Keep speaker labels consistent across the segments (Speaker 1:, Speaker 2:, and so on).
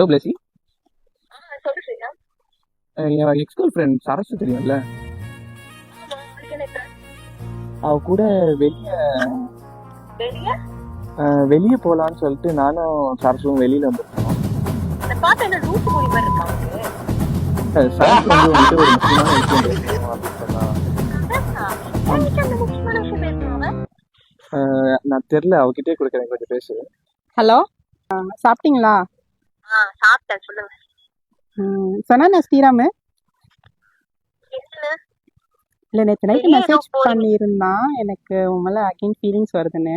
Speaker 1: Hello Blessy.
Speaker 2: சொல்லு ஸ்ரீராம்.
Speaker 1: என் எக்ஸ்கூல் friend Sarasu தெரியும்ல,
Speaker 2: அதுக்கு என்ன இப்ப?
Speaker 1: அவ கூட வெளியே
Speaker 2: வெளிய
Speaker 1: வெளியே போகலான்னு சொல்லிட்டு நானும் சரசும் வெளியில வந்துருக்கோம்.
Speaker 2: இந்த பாட்டு என்ன லூசு மொழி மாதிரி இருக்கா உனக்கு?
Speaker 1: சரசு வந்து வந்துட்டு ஒரு முக்கியமான விஷயம் பேசணும் அப்படின்னு சொன்னா.
Speaker 2: என்கிட்ட அந்த முக்கியமான விஷயம் பேசணும் அவன்.
Speaker 1: நான் தெரில, அவகிட்டே கொடுக்குறேன், கொஞ்சம் பேசு.
Speaker 3: ஹலோ, சாப்பிட்டீங்களா?
Speaker 2: சாப்பிட்டேன், சொல்லுங்க.
Speaker 3: சொன்னா ஸ்ரீராமு
Speaker 2: என்ன?
Speaker 3: இல்லை, நேற்று நைட்டு
Speaker 2: வெளியே
Speaker 3: மெசேஜ்
Speaker 2: ஏதோ போறீங்க.
Speaker 3: பண்ணியிருந்தான் எனக்கு உன் மேலே அகைன் ஃபீலிங்ஸ் வருதுன்னு.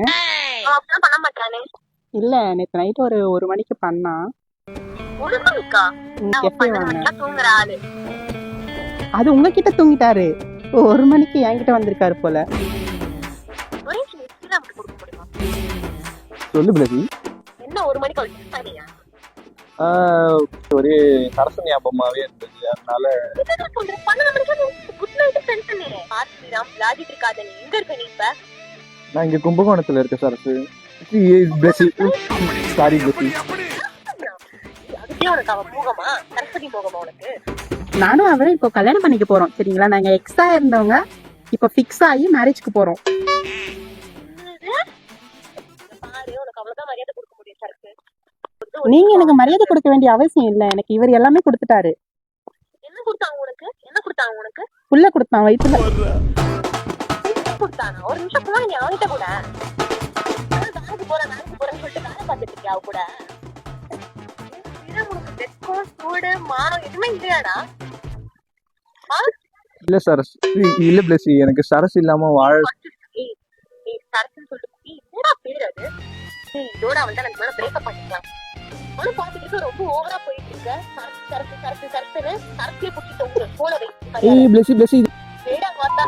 Speaker 2: அவன் அப்படிலாம் பண்ண மாட்டானே.
Speaker 3: இல்லை, நேற்று நைட்டு ஒரு மணிக்கு பண்ணான்.
Speaker 2: ஒழுங்கா
Speaker 3: கெஃபே வாங்க.
Speaker 2: தூங்குற ஆளு.
Speaker 3: அது உங்ககிட்ட தூங்கிட்டாரு. 1 மணிக்கு என்கிட்ட வந்திருக்காரு போல.
Speaker 2: ஒரே ஸ்ரீராமுக்கு கொடுக்க முடியுமா?
Speaker 1: சொல்லு பிளஸி.
Speaker 2: என்ன 1 மணிக்கு அவள் கிஸ் பண்ணியா?
Speaker 1: ஒரே சரசு ஞாபகமாவே இருந்தது, அதனால.
Speaker 2: என்ன சொல்ற? 12 மணிக்கு குட் நைட் சென்ட் பண்ணிடுறேன். பாத்து ஸ்ரீராம், விளையாடிட்டு இருக்காத நீ. எங்க இருக்க நீ இப்ப?
Speaker 1: நான் இங்க கும்பகோணத்துல இருக்க சரசு. பிளஸி, சாரி பிளஸி.
Speaker 2: அதுக்கே உனக்கு அவன் மோகமா? சரஸ்வதி மோகமா உனக்கு?
Speaker 3: நானும் அவரும் இப்போ கல்யாணம் பண்ணிக்க போறோம், சரிங்களா? நாங்க எக்ஸா இருந்தவங்க இப்போ ஃபிக்ஸ் ஆகி மேரேஜ்க்கு போறோம்.
Speaker 2: பாரு, உனக்கு அவ்வளவுதான் மரியாதை கொடுக்க முடியும் சரக்கு.
Speaker 3: நீங்க எனக்கு மரியாதை கொடுக்க வேண்டிய அவசியம் இல்லை, எனக்கு இவர் எல்லாமே கொடுத்துட்டாரு.
Speaker 2: என்ன கொடுத்தாங்க உனக்கு? என்ன கொடுத்தாங்க உனக்கு?
Speaker 3: புள்ள கொடுத்தான் வயிற்றுல.
Speaker 2: என்ன கொடுத்தானா? ஒரு நிமிஷம் போய் நீ அவன்கிட்ட கூட வேலைக்கு போறேன்னு சொல்லிட்டு வேலை பார்த்துட்டு இருக்கியா அவ கூட? உனக்கு வெட்கம், சூடு, மானம் எதுவுமே இல்லையாடா?
Speaker 1: இல்ல சரசு, இல்ல பிளஸி, எனக்கு சரசு இல்லாம வாழ.
Speaker 2: சரக்குன்னு சொல்லிட்டு என்னடா பேர் அது? இதோட அவன் தான் எனக்கு பிரேக்கப் பண்ணிக்கலாம். அவனும் பாத்துட்டு ரொம்ப ஓவரா போயிட்டு இருக்க. சரக்கு சரக்கு சரக்குன்னு சரக்குல புடிச்சிட்டு உங்க போல வை.
Speaker 1: பிளஸி பிளஸி,
Speaker 2: வேடா பார்த்தா